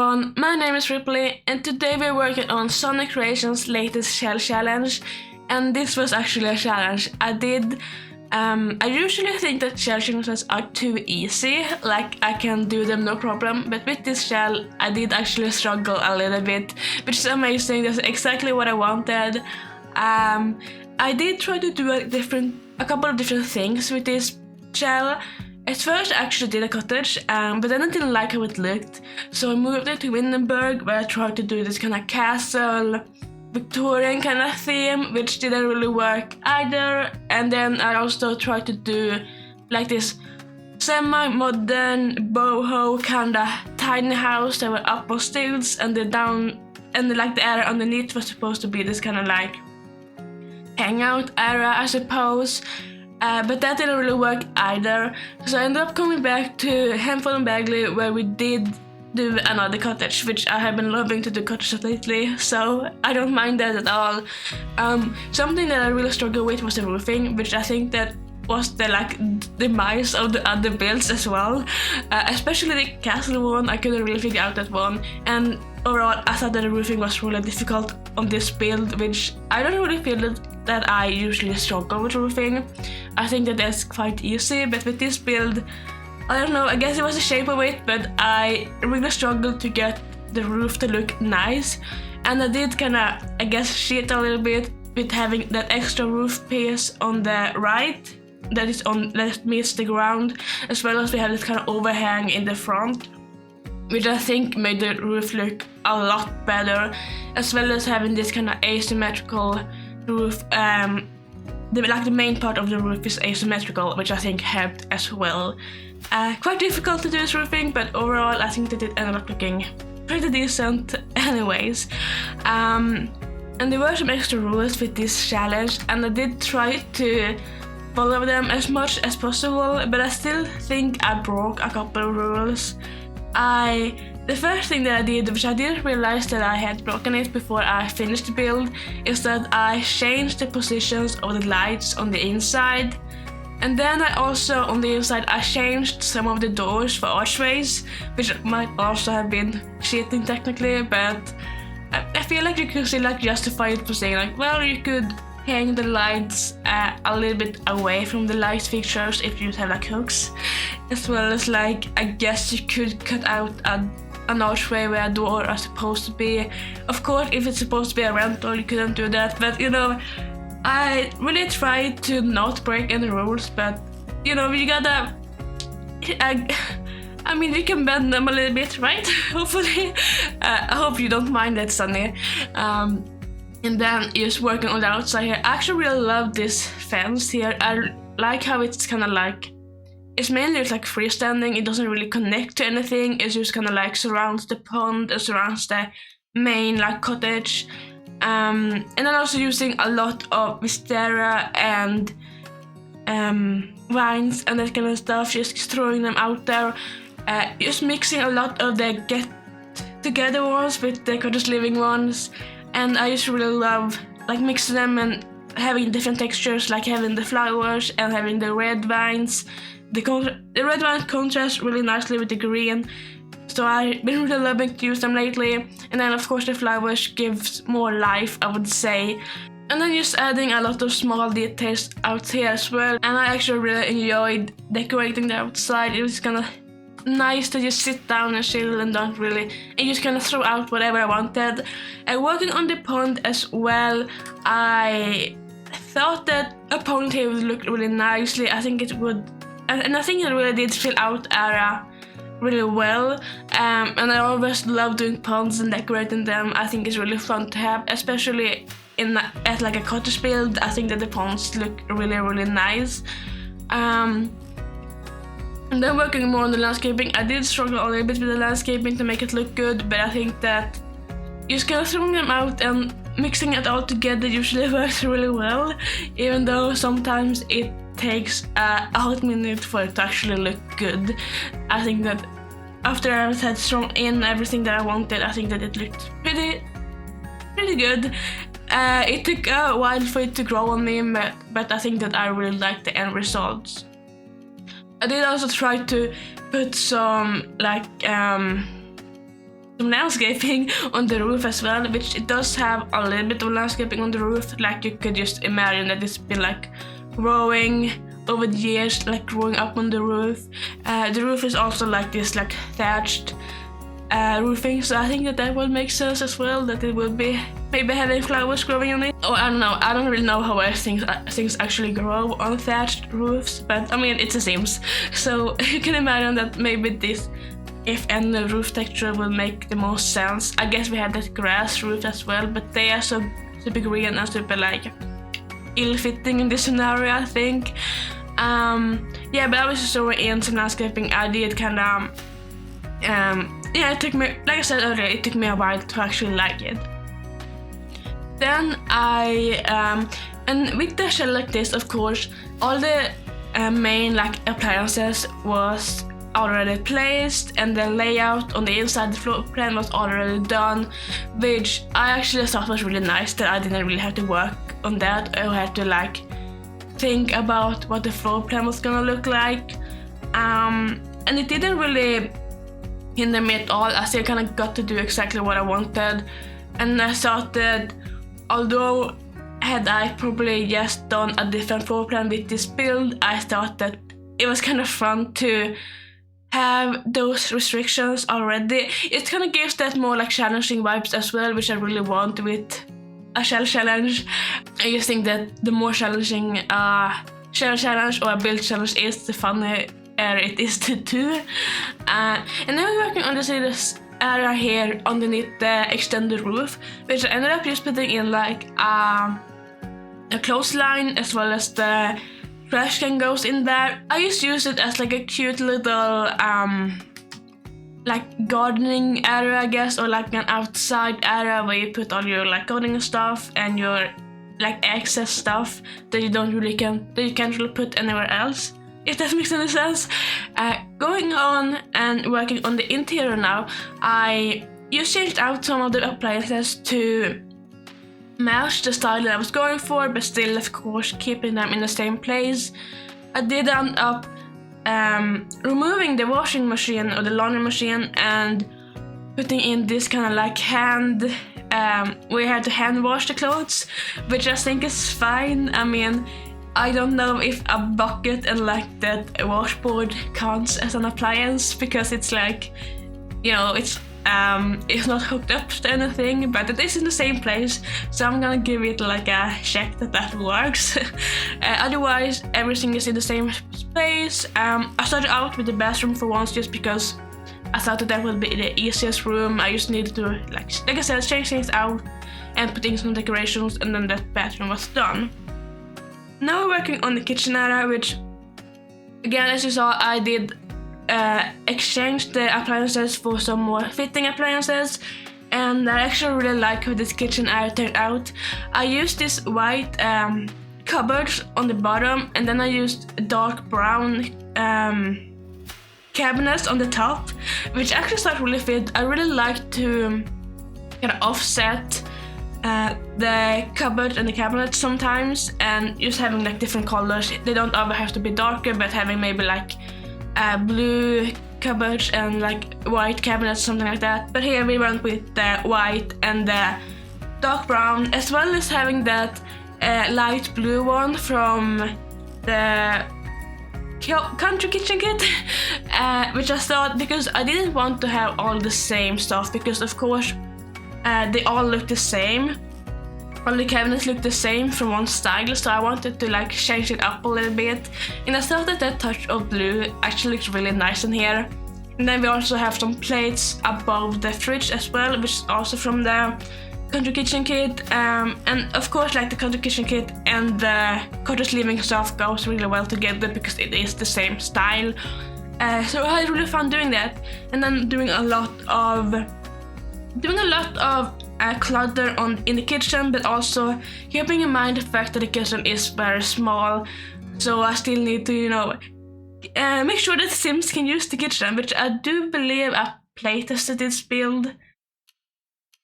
everyone, my name is Ripley and today we're working on Sunny Creations' latest shell challenge, and this was actually a challenge I did. I usually think that shell challenges are too easy, like I can do them no problem, but with this shell I did actually struggle a little bit, which is amazing. That's exactly what I wanted. I did try to do a couple of different things with this shell. At first I actually did a cottage, but then I didn't like how it looked, so I moved it to Windenburg, where I tried to do this kind of castle, Victorian kind of theme, which didn't really work either. And then I also tried to do like this semi-modern boho kind of tiny house that were up on stilts, and the area underneath was supposed to be this kind of like hangout area, I suppose. But that didn't really work either, so I ended up coming back to Hempel and Bagley, where we did do another cottage, which I have been loving to do cottages lately, so I don't mind that at all. Something that I really struggled with was the roofing, which I think that was the demise of the other builds as well. Especially the castle one, I couldn't really figure out that one, and overall I thought that the roofing was really difficult on this build, which I don't really feel that I usually struggle with roofing. I think that that's quite easy, but with this build, I don't know, I guess it was the shape of it, but I really struggled to get the roof to look nice, and I did kinda, I guess, cheat a little bit with having that extra roof piece on the right that meets the ground, as well as we have this kind of overhang in the front, which I think made the roof look a lot better, as well as having this kind of asymmetrical roof. The main part of the roof is asymmetrical, which I think helped as well. Quite difficult to do this roofing, but overall I think that it ended up looking pretty decent anyways. And there were some extra rules with this challenge, and I did try to follow them as much as possible, but I still think I broke a couple of rules. The first thing that I did, which I didn't realize that I had broken it before I finished the build, is that I changed the positions of the lights on the inside. And then I also, on the inside, I changed some of the doors for archways, which might also have been cheating technically, but I feel like you could still justify it for saying well, you could hang the lights a little bit away from the light fixtures if you have hooks, as well as I guess you could cut out an archway where a door are supposed to be. Of course, if it's supposed to be a rental, you couldn't do that, but I really tried to not break any rules, but you gotta, I mean, you can bend them a little bit, right? Hopefully. I hope you don't mind that, Sunny. And then just working on the outside here. I actually really love this fence here. I like how it's kind of it's mainly freestanding. It doesn't really connect to anything. It's just kind of surrounds the pond and surrounds the main cottage. And then also using a lot of wisteria and vines and that kind of stuff, just throwing them out there. Just mixing a lot of the get together ones with the cottage living ones, and I just really love mixing them and having different textures, like having the flowers and having the red vines. The red vines contrast really nicely with the green, so I've been really loving to use them lately. And then of course the flowers gives more life, I would say. And then just adding a lot of small details out here as well, and I actually really enjoyed decorating the outside. It was kind of nice to just sit down and chill and just kind of throw out whatever I wanted. And working on the pond as well, I thought that a pond here would look really nicely. I think it would, and I think it really did fill out area really well. And I always love doing ponds and decorating them. I think it's really fun to have, especially at a cottage build. I think that the ponds look really, really nice. And then working more on the landscaping, I did struggle a little bit with the landscaping to make it look good, but I think that just kind of throwing them out and mixing it all together usually works really well, even though sometimes it takes a hot minute for it to actually look good. I think that after I had thrown in everything that I wanted, I think that it looked pretty good. It took a while for it to grow on me, but I think that I really liked the end results. I did also try to put some some landscaping on the roof as well, which it does have a little bit of landscaping on the roof. Like you could just imagine that it's been like growing over the years, like growing up on the roof. The roof is also like this like thatched roofing, so I think that will make sense as well, that it will be maybe having flowers growing on it. Or I don't know, I don't really know how well things actually grow on thatched roofs, but I mean it's a Sims, so you can imagine that maybe this, if any roof texture, will make the most sense. I guess we had that grass roof as well, but they are so super green and super like ill-fitting in this scenario, I think. Yeah, but I was just throwing in some landscaping. I did kind of yeah, it took me, like I said earlier, it took me a while to actually like it. Then and with the shell like this, of course, all the main like appliances was already placed, and the layout on the inside, the floor plan was already done, which I actually thought was really nice, that I didn't really have to work on that or had to like think about what the floor plan was gonna look like. And it didn't really hinder me at all. I still kind of got to do exactly what I wanted, and I thought that although had I probably just done a different floor plan with this build, I thought that it was kind of fun to have those restrictions already. It kind of gives that more like challenging vibes as well, which I really want with a shell challenge. I just think that the more challenging a shell challenge or a build challenge is, the funnier it is to do. And then we're working on this area here underneath the extended roof, which I ended up just putting in like a clothesline, as well as the trash can goes in there. I just use it as like a cute little like gardening area, I guess, or like an outside area where you put all your like gardening stuff and your like excess stuff that you can't really put anywhere else, if that makes any sense. Going on and working on the interior now, I just changed out some of the appliances to match the style that I was going for, but still of course keeping them in the same place. I did end up removing the washing machine or the laundry machine and putting in this kind of like hand, where you had to hand wash the clothes, which I think is fine. I mean, I don't know if a bucket and like that washboard counts as an appliance, because it's like, you know, it's not hooked up to anything, but it is in the same place, so I'm gonna give it like a check that works. Otherwise, everything is in the same space. I started out with the bathroom for once, just because I thought that would be the easiest room. I just needed to, like I said, change things out and put in some decorations, and then that bathroom was done. Now we're working on the kitchen area, which, again, as you saw, I did exchange the appliances for some more fitting appliances, and I actually really like how this kitchen area turned out. I used this white cupboards on the bottom, and then I used dark brown cabinets on the top, which actually started really fit. I really like to kind of offset the cupboard and the cabinets sometimes, and just having like different colors. They don't ever have to be darker, but having maybe like blue cupboards and like white cabinets, something like that. But here we went with the white and the dark brown, as well as having that light blue one from the country kitchen kit, which I thought, because I didn't want to have all the same stuff, because of course they all look the same. All the cabinets look the same from one style, so I wanted to like change it up a little bit, and I thought that touch of blue actually looks really nice in here. And then we also have some plates above the fridge as well, which is also from the country kitchen kit, and of course like the country kitchen kit and the cottage living stuff goes really well together because it is the same style. So I had really fun doing that, and then doing a lot of clutter in the kitchen, but also keeping in mind the fact that the kitchen is very small, so I still need to, you know, make sure that Sims can use the kitchen, which I do believe I playtested this build.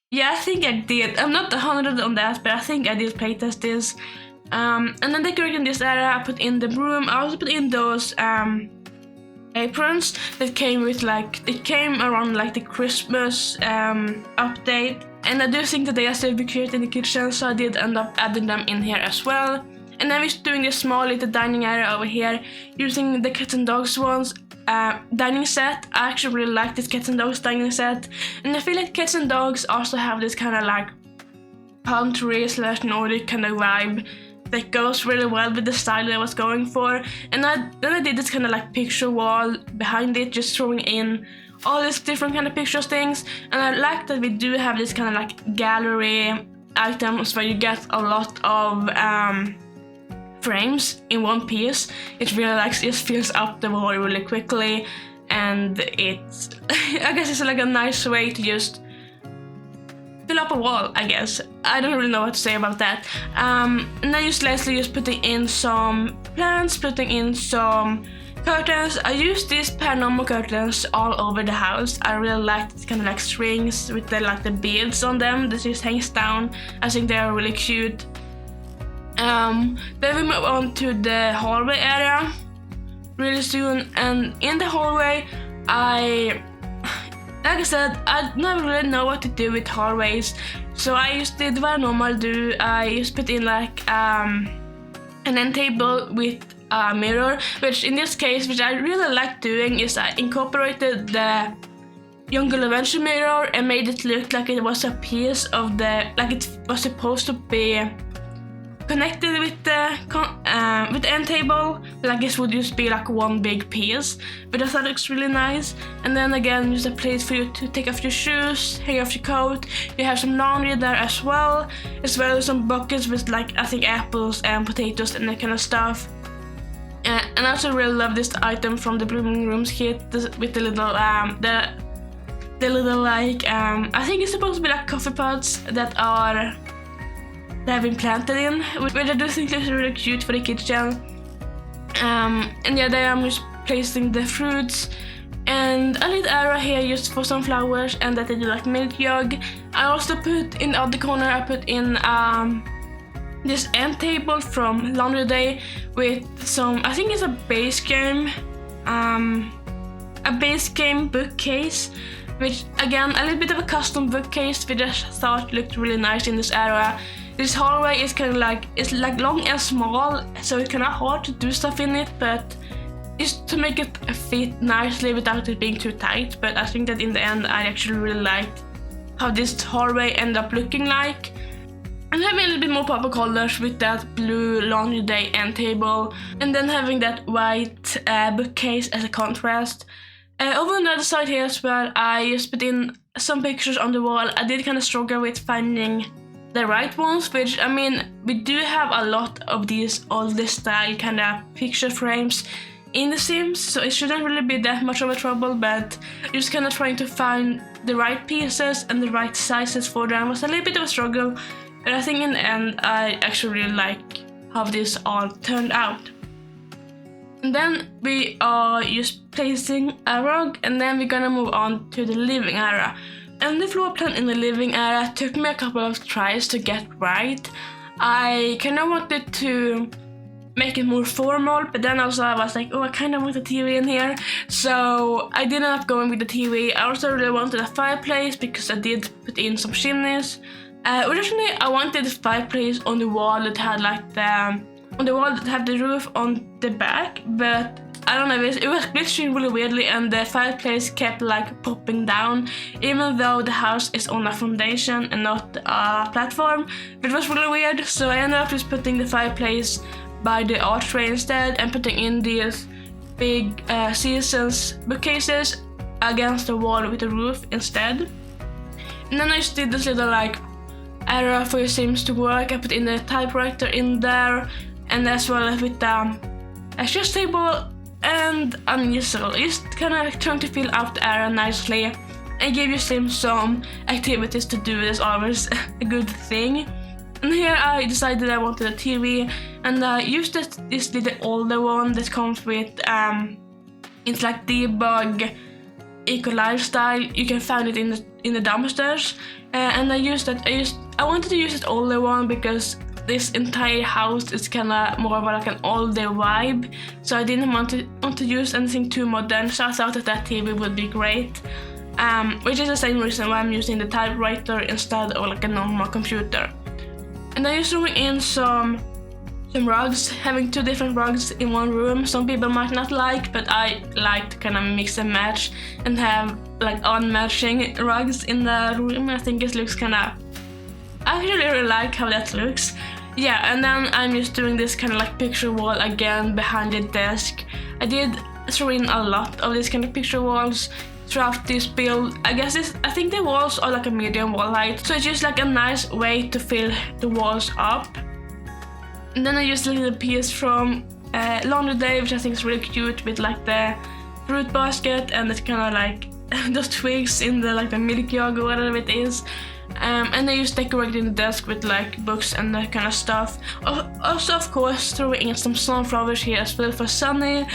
Yeah, I think I did. I'm not 100 on that, but I think I did playtest this. And then decorating this area, I put in the broom. I also put in those aprons that came with it came around the Christmas update, and I do think that they are still be cute in the kitchen, so I did end up adding them in here as well. And then we're doing this small little dining area over here using the cats and dogs ones dining set. I actually really like this cats and dogs dining set, and I feel like cats and dogs also have this kind of country / Nordic kind of vibe that goes really well with the style that I was going for. And then I did this kind of picture wall behind it, just throwing in all these different kind of pictures things. And I like that we do have this kind of gallery items where you get a lot of frames in one piece. It really just fills up the wall really quickly, and it's I guess it's a nice way to just fill up a wall, I guess. I don't really know what to say about that. And then just putting in some plants, putting in some curtains. I use these paranormal curtains all over the house. I really like these kind of strings with the beads on them that just hangs down. I think they are really cute. Then we move on to the hallway area really soon, and in the hallway like I said, I never really know what to do with hallways, so I just did what I normally do. I just put in an end table with a mirror, which in this case, which I really like doing, is I incorporated the Jungle Adventure mirror and made it look like it was a piece of it was supposed to be connected with the end table, this would just be one big piece, but I thought it looks really nice. And then again, just a place for you to take off your shoes, hang off your coat. You have some laundry there as well as some buckets with I think apples and potatoes and that kind of stuff. And I also really love this item from the Blooming Rooms kit with the little the little I think it's supposed to be coffee pots that have been planted in, which I do think is really cute for the kitchen. And yeah, there I'm just placing the fruits and a little area here just for some flowers, and that I do milk jug. I also put in the other corner, I put in this end table from Laundry Day with some, I think it's a base game bookcase, which again, a little bit of a custom bookcase, which I thought looked really nice in this area. This hallway is kind of it's long and small, so it's kind of hard to do stuff in it, but just to make it fit nicely without it being too tight. But I think that in the end, I actually really liked how this hallway ended up looking like. And having a little bit more pop colors with that blue Laundry Day end table, and then having that white bookcase as a contrast. Over on the other side here as well, I just put in some pictures on the wall. I did kind of struggle with finding the right ones, which I mean, we do have a lot of these older style kind of picture frames in The Sims, so it shouldn't really be that much of a trouble, but just kind of trying to find the right pieces and the right sizes for them was a little bit of a struggle, but I think in the end I actually really like how this all turned out. And then we are just placing a rug, and then we're gonna move on to the living area. And the floor plan in the living area took me a couple of tries to get right. I kind of wanted to make it more formal, but then also I was I kind of want a TV in here, so I did end up going with the TV. I also really wanted a fireplace because I did put in some chimneys. Originally, I wanted the fireplace on the wall that had the roof on the back, but I don't know, it was glitching really weirdly, and the fireplace kept popping down, even though the house is on a foundation and not a platform. But it was really weird, so I ended up just putting the fireplace by the archway instead, and putting in these big Seasons bookcases against the wall with the roof instead. And then I just did this little area for your Sims to work. I put in the typewriter in there, and as well as with the chess table and a easel, just kind of trying to fill out the area nicely and give your Sims some activities to do. Is always a good thing. And here I decided I wanted a TV, and I used this little older one that comes with it's Debug Eco Lifestyle. You can find it in the dumpsters, and I used that. I wanted to use this older one because this entire house is kind of more of like an older vibe, so I didn't want to use anything too modern, so I thought that TV would be great. Which is the same reason why I'm using the typewriter instead of like a normal computer. And I just threw in some rugs, having 2 different rugs in one room. Some people might not like, but I like to kind of mix and match and have like unmatching rugs in the room. I think it looks kind of, I actually really like how that looks. Yeah, and then I'm just doing this kind of like picture wall again behind the desk. I did throw in a lot of these kind of picture walls throughout this build. I think the walls are like a medium wall height, so it's just like a nice way to fill the walls up. And then I used a little piece from Laundry Day, which I think is really cute, with like the fruit basket and it's kind of like those twigs in the like the milk jug or whatever it is. And I just decorated the desk with like books and that kind of stuff. Also, of course, throwing in some sunflowers here as well for Sunny.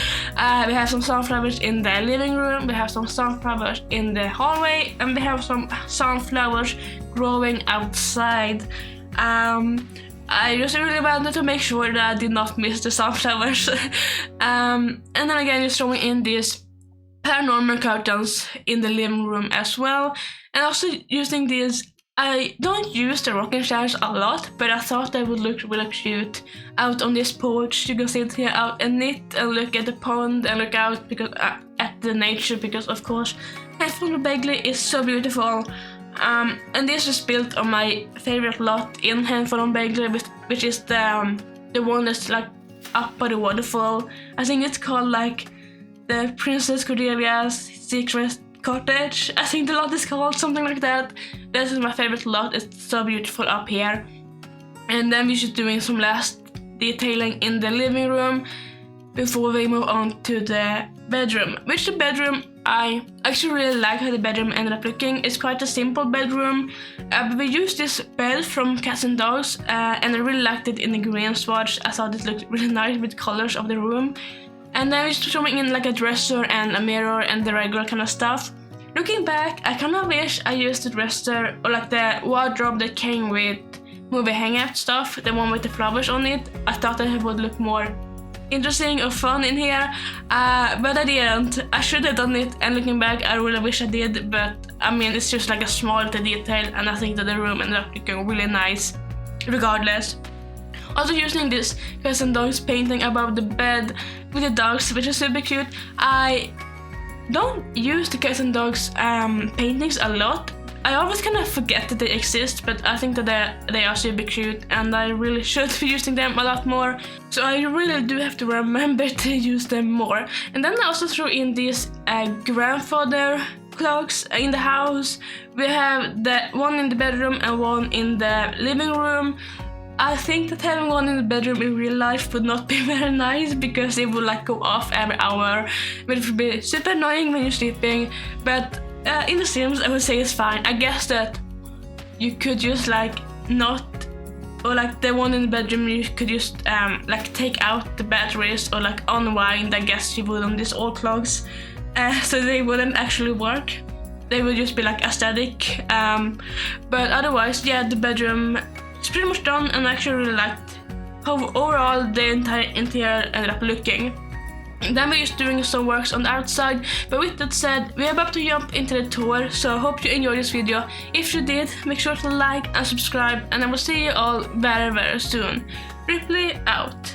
We have some sunflowers in the living room, we have some sunflowers in the hallway, and we have some sunflowers growing outside. I just really wanted to make sure that I did not miss the sunflowers. And then again, just throwing in these paranormal curtains in the living room as well. And also using these, I don't use the rocking chairs a lot, but I thought they would look really cute out on this porch. You can sit here out and knit and look at the pond and look out because at the nature, because of course Handful of Bagley is so beautiful. And this is built on my favorite lot in Handful of Bagley, which is the one that's like up by the waterfall. I think it's called like the Princess Cordelia's Secret Cottage. I think the lot is called something like that. This is my favorite lot. It's so beautiful up here. And then we're just doing some last detailing in the living room before we move on to the bedroom. Which the bedroom, I actually really like how the bedroom ended up looking. It's quite a simple bedroom. But we used this bed from Cats and Dogs, and I really liked it in the green swatch. I thought it looked really nice with colors of the room. And then we're showing in like a dresser and a mirror and the regular kind of stuff. Looking back, I kind of wish I used the dresser or like the wardrobe that came with movie hangout stuff, the one with the flowers on it. I thought that it would look more interesting or fun in here, but I didn't. I should have done it, and looking back, I really wish I did, but I mean, it's just like a small little detail, and I think that the room ended up looking really nice regardless. Also using this Cats and Dogs painting above the bed with the dogs, which is super cute. I don't use the Cats and Dogs paintings a lot. I always kind of forget that they exist, but I think that they are super cute and I really should be using them a lot more. So I really do have to remember to use them more. And then I also threw in these grandfather clocks in the house. We have the one in the bedroom and one in the living room. I think that having one in the bedroom in real life would not be very nice because it would like go off every hour, which would be super annoying when you're sleeping. But in the Sims, I would say it's fine. I guess that you could just like not, or like the one in the bedroom, you could just like take out the batteries or like unwind. I guess you would on these old clocks, so they wouldn't actually work. They would just be like aesthetic. But otherwise, yeah, the bedroom is pretty much done, and I actually really liked how overall the entire interior ended up looking. And then we're just doing some works on the outside, but with that said, we're about to jump into the tour, so I hope you enjoyed this video. If you did, make sure to like and subscribe, and I will see you all very soon. Ripley out.